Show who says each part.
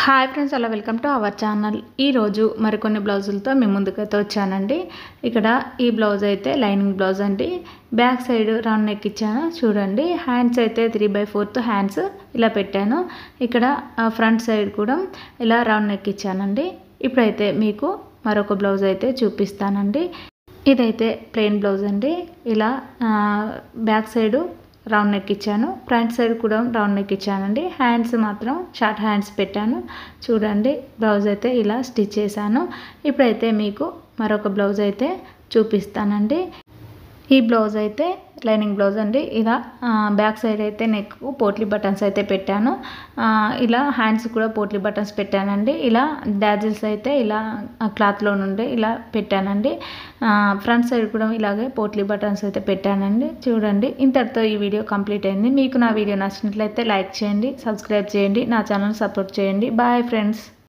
Speaker 1: Hi friends, అలా welcome to our channel. ఈరోజు మరికొన్ని బ్లౌజులతో మీ ముందుకైతే వచ్చానండి. ఇక్కడ ఈ బ్లౌజ్ అయితే లైనింగ్ బ్లౌజ్ అండి. బ్యాక్ సైడ్ రౌండ్ నెక్ ఇచ్చాను చూడండి. హ్యాండ్స్ అయితే 3/4 హ్యాండ్స్ ఇలా పెట్టాను. ఇక్కడ ఫ్రంట్ సైడ్ కూడా ఇలా రౌండ్ నెక్ ఇచ్చానండి. ఇప్పుడైతే మీకు మరొక బ్లౌజ్ అయితే చూపిస్తానండి. ఇదైతే ప్లెయిన్ బ్లౌజ్ అండి. ఇలా బ్యాక్ సైడు రౌండ్ నెక్ ఇచ్చాను, ఫ్రంట్ సైడ్ కూడా రౌండ్ నెక్ ఇచ్చానండి. హ్యాండ్స్ మాత్రం షార్ట్ హ్యాండ్స్ పెట్టాను చూడండి. బ్లౌజ్ అయితే ఇలా స్టిచ్ చేశాను. ఇప్పుడైతే మీకు మరొక బ్లౌజ్ అయితే చూపిస్తానండి. ఈ బ్లౌజ్ అయితే లైనింగ్ బ్లౌజ్ అండి. ఇలా బ్యాక్ సైడ్ అయితే నెక్ పోట్లీ బటన్స్ అయితే పెట్టాను. ఇలా హ్యాండ్స్ కూడా పోట్లీ బటన్స్ పెట్టానండి. ఇలా డాజిల్స్ అయితే ఇలా క్లాత్లో నుండి ఇలా పెట్టానండి. ఫ్రంట్ సైడ్ కూడా ఇలాగే పోట్లీ బటన్స్ అయితే పెట్టానండి చూడండి. ఇంతటితో ఈ వీడియో కంప్లీట్ అయింది. మీకు నా వీడియో నచ్చినట్లయితే లైక్ చేయండి, సబ్స్క్రైబ్ చేయండి, నా ఛానల్ సపోర్ట్ చేయండి. Bye friends.